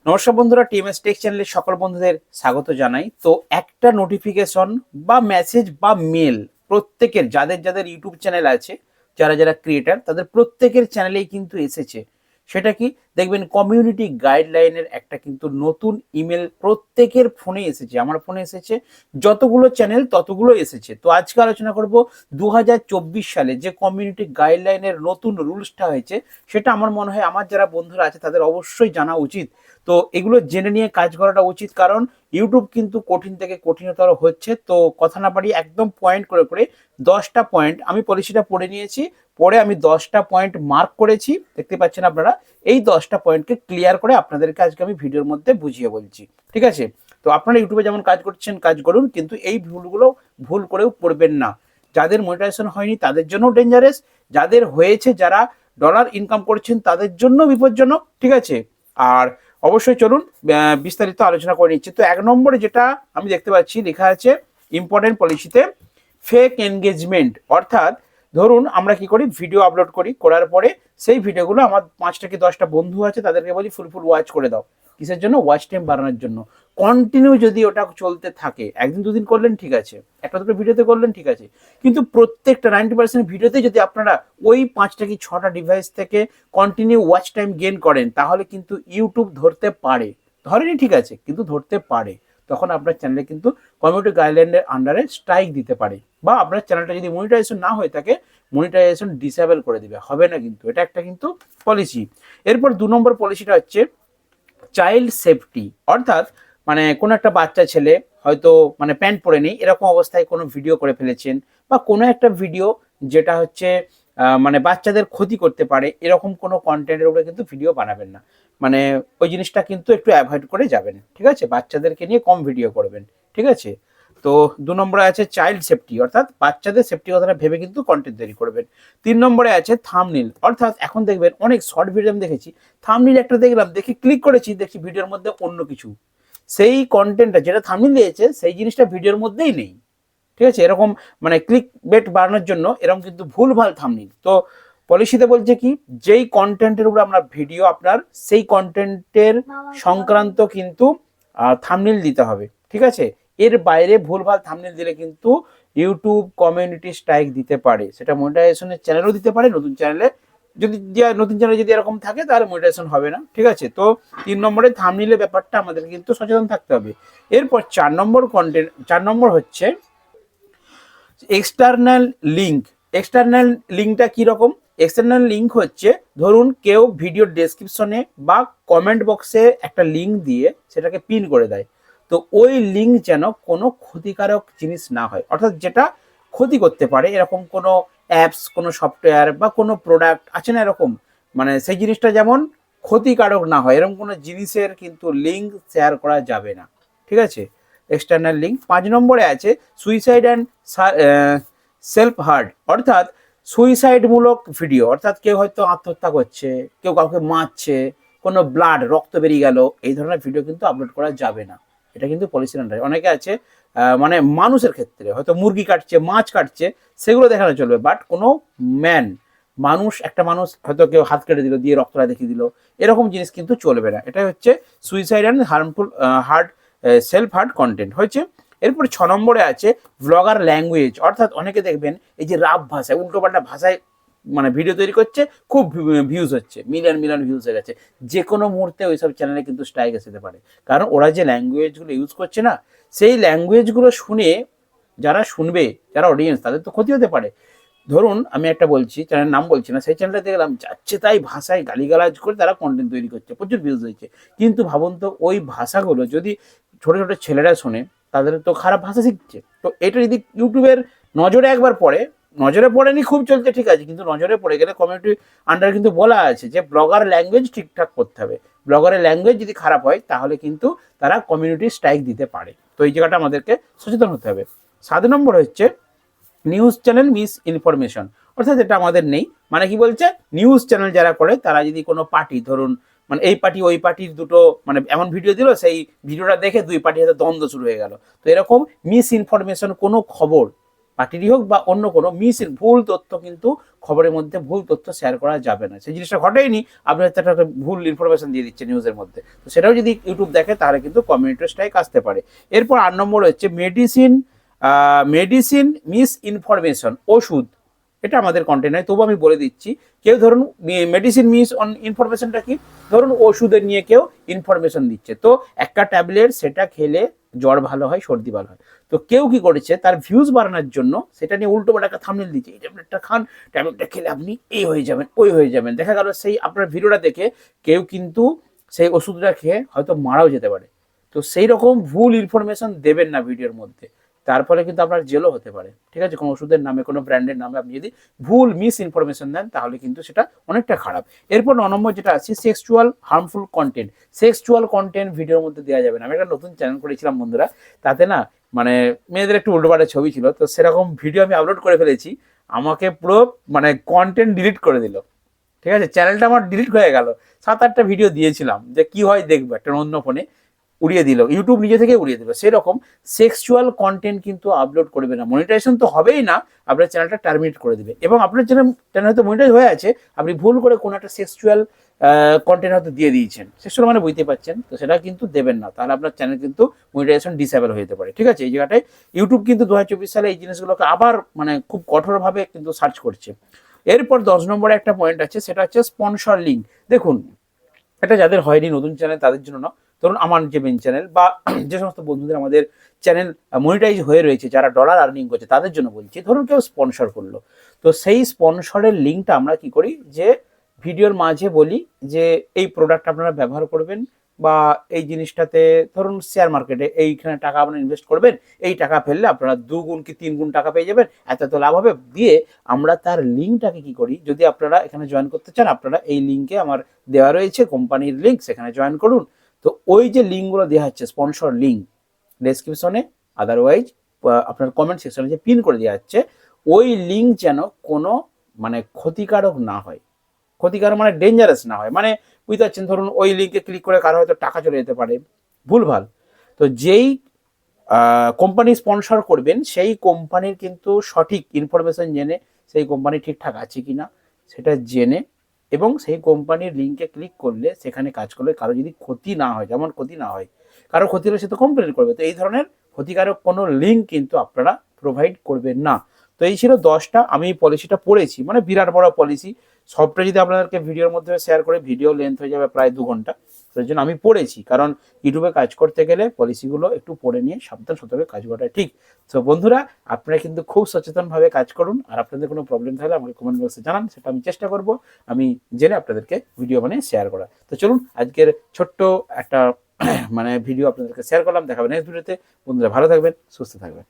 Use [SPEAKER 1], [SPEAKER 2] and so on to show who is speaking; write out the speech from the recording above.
[SPEAKER 1] নমস্কার বন্ধুরা, TMS take চ্যানেলে সকল বন্ধুদের স্বাগত জানাই। তো একটা নোটিফিকেশন বা মেসেজ বা মেল প্রত্যেকের যাদের যাদের ইউটিউব চ্যানেল আছে, যারা যারা ক্রিয়েটার, তাদের প্রত্যেকের চ্যানেলেই কিন্তু এসেছে। সেটা কি দেখবেন, কমিউনিটি গাইডলাইনের একটা কিন্তু নতুন ইমেল প্রত্যেকের ফোনে এসেছে। আমার ফোনে এসেছে, যতগুলো চ্যানেল ততগুলো এসেছে। তো আজকে আলোচনা করব 2024 সালে যে কমিউনিটি গাইডলাইনের নতুন রুলসটা হয়েছে, সেটা আমার মনে হয় আমার যারা বন্ধুরা আছে তাদের অবশ্যই জানা উচিত। তো এগুলো জেনে নিয়ে কাজ করাটা উচিত, কারণ ইউটিউব কিন্তু কঠিন থেকে কঠিনতর হচ্ছে। তো কথা না বাড়িয়ে একদম পয়েন্ট করে করে 10টা পয়েন্ট আমি পলিসিটা পড়ে নিয়েছি, পরে আমি 10টা পয়েন্ট মার্ক করেছি, দেখতে পাচ্ছেন আপনারা। এই 10টা পয়েন্টকে ক্লিয়ার করে আপনাদেরকে আজকে আমি ভিডিওর মধ্যে বুঝিয়ে বলছি, ঠিক আছে? তো আপনারা ইউটিউবে যেমন কাজ করছেন কাজ করুন, কিন্তু এই ভুলগুলো ভুল করেও করবেন না। যাদের মনিটাইজেশন হয়নি তাদের জন্য ডেঞ্জারাস, যাদের হয়েছে, যারা ডলার ইনকাম করছেন তাদের জন্য বিপজ্জনক, ঠিক আছে? আর অবশ্যই চলুন বিস্তারিত আলোচনা করে নিচ্ছি। তো 1 নম্বরে যেটা আমি দেখতে পাচ্ছি লেখা আছে ইম্পর্টেন্ট পলিসিতে, ফেক এনগেজমেন্ট। অর্থাৎ ধরুন আমরা কি করি, ভিডিও আপলোড করি, করার পরে সেই ভিডিওগুলো আমার 5টা কি 10টা বন্ধু আছে, তাদেরকে বলি ফুল ফুল ওয়াচ করে দাও। কিসের জন্য? ওয়াচ টাইম বাড়ানোর জন্য। কন্টিনিউ যদি ওটা চলতে থাকে, একদিন দুদিন করলেন ঠিক আছে, একটা দুটো ভিডিওতে করলেন ঠিক আছে, কিন্তু প্রত্যেকটা 90% ভিডিওতে যদি আপনারা ওই 5টা কি 6টা ডিভাইস থেকে কন্টিনিউ ওয়াচ টাইম গেন করেন, তাহলে কিন্তু ইউটিউব ধরতে পারে। ধরেনি ঠিক আছে, কিন্তু ধরতে পারে। তখন আপনার চ্যানেলে কিন্তু কমিউনিটি গাইডলাইনের আন্ডারে স্ট্রাইক দিতে পারে, বা আপনার চ্যানেলটা যদি মনিটাইজেশন না হয়ে থাকে মনিটাইজেশন ডিসেবল করে দিবে, হবে না কিন্তু। এটা একটা কিন্তু পলিসি। এরপর 2 নম্বর পলিসিটা হচ্ছে চাইল্ড সেফটি। অর্থাৎ মানে কোনো একটা বাচ্চা ছেলে হয়তো মানে প্যান্ট পরে নেই, এরকম অবস্থায় কোনো ভিডিও করে ফেলেছেন, বা কোনো একটা ভিডিও যেটা হচ্ছে মানে বাচ্চাদের ক্ষতি করতে পারে, এরকম কোনো কন্টেন্টের উপরে কিন্তু ভিডিও বানাবেন না। মানে ওই জিনিসটা কিন্তু একটু অ্যাভয়েড করে যাবেন, ঠিক আছে? বাচ্চাদেরকে নিয়ে কম ভিডিও করবেন, ঠিক আছে? তো 2 নম্বরে আছে চাইল্ড সেফটি, অর্থাৎ বাচ্চাদের সেফটি কথাটা ভেবে কিন্তু কন্টেন্ট তৈরি করবেন। 3 নম্বরে আছে থাম্বনেল। অর্থাৎ এখন দেখবেন অনেক শর্ট ভিডিও আমি দেখেছি, থাম্বনেল একটা দেখলাম, দেখি ক্লিক করেছি, দেখি ভিডিওর মধ্যে অন্য কিছু, সেই কন্টেন্টটা যেটা থাম্বনেল দিয়েছে সেই জিনিসটা ভিডিওর মধ্যেই নেই, ঠিক আছে? এরকম মানে ক্লিক বেট বাড়ানোর জন্য এরকম কিন্তু ভুলভাল থাম্বনেল। তো পলিসিতে বলছে কি, যেই কন্টেন্টের উপর আপনার ভিডিও, আপনার সেই কন্টেন্টের সংক্রান্ত কিন্তু থাম্বনেল দিতে হবে, ঠিক আছে? এর বাইরে ভুলভাল থাম্বনেল দিলে কিন্তু ইউটিউব কমিউনিটি স্ট্রাইক দিতে পারে। সেটা মনিটাইজেশনের চ্যানেলও দিতে পারে, নতুন চ্যানেলে যদি নতুন চ্যানেলে যদি এরকম থাকে তাহলে মনিটাইজেশন হবে না, ঠিক আছে? তো 3 নম্বরে থাম্বনেলের ব্যাপারটা আমাদের কিন্তু সচেতন থাকতে হবে। এরপর 4 নম্বর হচ্ছে এক্সটার্নাল লিঙ্ক। এক্সটার্নাল লিঙ্কটা কীরকম? এক্সটার্নাল লিঙ্ক হচ্ছে, ধরুন কেউ ভিডিওর ডেসক্রিপশনে বা কমেন্ট বক্সে একটা লিঙ্ক দিয়ে সেটাকে পিন করে দেয়। তো ওই লিঙ্ক যেন কোনো ক্ষতিকারক জিনিস না হয়, অর্থাৎ যেটা ক্ষতি করতে পারে, এরকম কোনো অ্যাপস, কোনো সফটওয়্যার বা কোনো প্রোডাক্ট আছে না এরকম, মানে সেই জিনিসটা যেমন ক্ষতিকারক না হয়, এরকম কোনো জিনিসের কিন্তু লিঙ্ক শেয়ার করা যাবে না, ঠিক আছে? External link. 5 নম্বরে আছে সুইসাইড অ্যান্ড সেলফ হার্ট। অর্থাৎ সুইসাইডমূলক ভিডিও, অর্থাৎ কেউ হয়তো আত্মহত্যা করছে, কেউ কাউকে মারছে, কোনো ব্লাড রক্ত বেরিয়ে গেল, এই ধরনের ভিডিও কিন্তু আপলোড করা যাবে না। এটা কিন্তু পলিসির আন্ডারে। অনেকে আছে মানে মানুষের ক্ষেত্রে হয়তো মুরগি কাটছে, মাছ কাটছে, সেগুলো দেখানো চলবে, বাট কোনো মানুষ, একটা মানুষ হয়তো কেউ হাত কেটে দিল, দিয়ে রক্তটা দেখিয়ে দিল, এরকম জিনিস কিন্তু চলবে না। এটা হচ্ছে suicide and harmful heart self hurt content হয়েছে। এরপর 6 নম্বরে আছে ব্লগার ল্যাঙ্গুয়েজ। অর্থাৎ অনেকে দেখবেন এই যে রাফ ভাষায়, উল্টোপাল্টা ভাষায় মানে ভিডিও তৈরি করছে, খুব ভিউজ হচ্ছে, মিলিয়ন মিলিয়ন ভিউজ হয়ে গেছে, যে কোনো মুহূর্তে ওইসব চ্যানেলে কিন্তু স্ট্রাইক আসতে পারে। কারণ ওরা যে ল্যাঙ্গুয়েজগুলো ইউজ করছে না, সেই ল্যাঙ্গুয়েজগুলো শুনে যারা শুনবে, যারা অডিয়েন্স, তাদের তো ক্ষতি হতে পারে। ধরুন আমি একটা বলছি, চ্যানেলের নাম বলছি না, সেই চ্যানেলটা দেখলাম যাচ্ছে তাই ভাষায় গালিগালাজ করে তারা কন্টেন্ট তৈরি করছে, প্রচুর ভিউজ হয়েছে, কিন্তু ভাবুন তো ওই ভাষাগুলো যদি ছোট ছোট ছেলেরা শোনে, তাদের তো খারাপ ভাষা শিখছে। তো এটা যদি ইউটিউবের নজরে একবার পড়ে, নজরে পড়েনি খুব চলছে ঠিক আছে, কিন্তু নজরে পড়ে গেলে কমিউনিটি আন্ডার কিন্তু বলা আছে যে ব্লগার ল্যাঙ্গুয়েজ ঠিকঠাক করতে হবে। ব্লগারের ল্যাঙ্গুয়েজ যদি খারাপ হয় তাহলে কিন্তু তারা কমিউনিটি স্ট্রাইক দিতে পারে। তো এই জায়গাটা আমাদেরকে সচেতন হতে হবে। 7 নম্বর হচ্ছে নিউজ চ্যানেল মিস ইনফরমেশন। অর্থাৎ এটা আমাদের নেই, মানে কি বলছে, নিউজ চ্যানেল যারা করে তারা যদি কোনো পার্টি, ধরুন মানে এই পার্টি ওই পার্টির দুটো মানে এমন ভিডিও দিল, সেই ভিডিওটা দেখে দুই পার্টির সাথে দ্বন্দ্ব শুরু হয়ে গেল, তো এরকম মিস ইনফরমেশন কোনো খবর পার্টিরই হোক বা অন্য কোনো ভুল তথ্য কিন্তু খবরের মধ্যে ভুল তথ্য শেয়ার করা যাবে না। সেই জিনিসটা ঘটেইনি, আপনার একটা ভুল ইনফরমেশন দিয়ে দিচ্ছে নিউজের মধ্যে, তো সেটাও যদি ইউটিউব দেখে তাহলে কিন্তু কমিউনিটি স্ট্রাইক আসতে পারে। এরপর 8 নম্বর হচ্ছে মেডিসিন মিস ইনফরমেশন, ওষুধ। এটা আমাদের কন্টেন্ট নয়, তবু আমি বলে দিচ্ছি। কেউ ধরুন মেডিসিন মিস অন ইনফরমেশনটা কি, ধরুন ওষুধের নিয়ে কেউ ইনফরমেশন দিচ্ছে, তো একটা ট্যাবলেট সেটা খেলে জ্বর ভালো হয়, সর্দি ভালো হয়, তো কেউ কি করেছে তার ভিউজ বাড়ানোর জন্য সেটা নিয়ে উল্টো পাল্টা থাম্বনেল দিচ্ছে, এই ট্যাবলেটটা খান, ট্যাবলেটটা খেলে আপনি এই হয়ে যাবেন, ওই হয়ে যাবেন। দেখা গেল সেই আপনার ভিডিওটা দেখে কেউ কিন্তু সেই ওষুধটা খেয়ে হয়তো মারাও যেতে পারে। তো সেই রকম ভুল ইনফরমেশন দেবেন না ভিডিওর মধ্যে, তার ফলে কিন্তু আপনার জেলও হতে পারে। ঠিক আছে, কোনো ওষুধের নামে, কোনো ব্র্যান্ডের নামে আপনি যদি ভুল মিস ইনফরমেশন দেন তাহলে কিন্তু সেটা অনেকটা খারাপ। এরপর 9 নম্বর যেটা আছে sexual harmful content. Sexual content ভিডিওর মধ্যে দেওয়া যাবে না। আমি একটা নতুন চ্যানেল করেছিলাম বন্ধুরা, তাতে না মানে মেয়েদের একটু উল্টোপাল্টা ছবি ছিল, তো সেরকম ভিডিও আমি আপলোড করে ফেলেছি, আমাকে পুরো মানে কন্টেন্ট ডিলিট করে দিল। ঠিক আছে, চ্যানেলটা আমার ডিলিট হয়ে গেল। 7-8টা ভিডিও দিয়েছিলাম যে কি হয় দেখবো একটা অন্য ফোনে, উড়িয়ে দিল, ইউটিউব নিজে থেকে উড়িয়ে দিল। সেরকম সেক্সুয়াল কন্টেন্ট কিন্তু আপলোড করবে না, মনিটাইজেশন তো হবেই না, আপনার চ্যানেলটা টার্মিনেট করে দেবে। এবং আপনার চ্যানেল হয়তো মনিটাইজ হয়ে আছে, আপনি ভুল করে কোনো একটা সেক্সুয়াল কন্টেন্ট হয়তো দিয়ে দিয়েছেন, সেক্সুয়াল মানে বুঝতে পারছেন, তো সেটা কিন্তু দেবেন না, তাহলে আপনার চ্যানেল কিন্তু মনিটাইজেশন ডিসেবল হয়ে যেতে পারে। ঠিক আছে, এই জায়গাটায় ইউটিউব কিন্তু 2024 সালে এই জিনিসগুলোকে আবার মানে খুব কঠোরভাবে কিন্তু সার্চ করছে। এরপর 10 নম্বরে একটা পয়েন্ট আছে, সেটা হচ্ছে স্পন্সর লিঙ্ক। দেখুন, এটা যাদের হয়নি নতুন চ্যানেল তাদের জন্য না, ধরুন আমার যে মেন চ্যানেল বা যে সমস্ত বন্ধুদের আমাদের চ্যানেল মনিটাইজ হয়ে রয়েছে, যারা ডলার আর্নিং করছে তাদের জন্য বলছি। ধরুন কেউ স্পন্সর করলো, তো সেই স্পন্সরের লিঙ্কটা আমরা কি করি, যে ভিডিওর মাঝে বলি যে এই প্রোডাক্ট আপনারা ব্যবহার করবেন, বা এই জিনিসটাতে ধরুন শেয়ার মার্কেটে এইখানে টাকা আপনারা ইনভেস্ট করবেন, এই টাকা ফেললে আপনারা 2 গুণ কি 3 গুণ টাকা পেয়ে যাবেন, এত এত লাভ হবে, দিয়ে আমরা তার লিঙ্কটাকে কি করি, যদি আপনারা এখানে জয়েন করতে চান, আপনারা এই লিঙ্কে আমার দেওয়া রয়েছে কোম্পানির লিঙ্ক, সেখানে জয়েন করুন। তো ওই যে লিঙ্কগুলো দেওয়া হচ্ছে স্পন্সর লিঙ্ক ডেসক্রিপশনে, আদারওয়াইজ আপনার কমেন্ট সেকশনে যে পিন করে দেওয়া হচ্ছে, ওই লিঙ্ক যেন কোনো মানে ক্ষতিকারক না হয়, ক্ষতিকারক মানে ডেঞ্জারাস না হয়, মানে বুঝতে পারছেন, ধরুন ওই লিঙ্কে ক্লিক করে কারো হয়তো টাকা চলে যেতে পারে ভুলভাল। তো যেই কোম্পানি স্পন্সর করবেন সেই কোম্পানির কিন্তু সঠিক ইনফরমেশন জেনে, সেই কোম্পানি ঠিকঠাক আছে কিনা সেটা জেনে, এবং সেই কোম্পানির লিঙ্কে ক্লিক করলে সেখানে কাজ করলে কারো যদি ক্ষতি না হয়, যেমন ক্ষতি না হয়, কারো ক্ষতি হলে সে তো কমপ্লেন করবে, তো এই ধরনের ক্ষতিকারক কোনো লিঙ্ক কিন্তু আপনারা প্রোভাইড করবেন না। তো এই ছিল 10টা, আমি পলিসিটা পড়েছি, মানে বিরাট বড় পলিসি, সবটা যদি আপনাদেরকে ভিডিওর মধ্যে শেয়ার করে ভিডিও লেন্থ হয়ে যাবে প্রায় 2 ঘন্টা, সেই জন্য আমি পড়েছি, কারণ ইউটিউবে কাজ করতে গেলে পলিসিগুলো একটু পড়ে নিয়ে সাবধান সতর্কে কাজ করাটা ঠিক। তো বন্ধুরা, আপনারা কিন্তু খুব সচেতনভাবে কাজ করুন, আর আপনাদের কোনো প্রবলেম থাকলে আমাকে কমেন্ট বক্সে জানান, সেটা আমি চেষ্টা করব আমি জেনে আপনাদেরকে ভিডিও বানিয়ে শেয়ার করা। তো চলুন আজকের ছোট্ট একটা মানে ভিডিও আপনাদেরকে শেয়ার করলাম, দেখাবেন নেক্সট ভিডিওতে। বন্ধুরা ভালো থাকবেন, সুস্থ থাকবেন।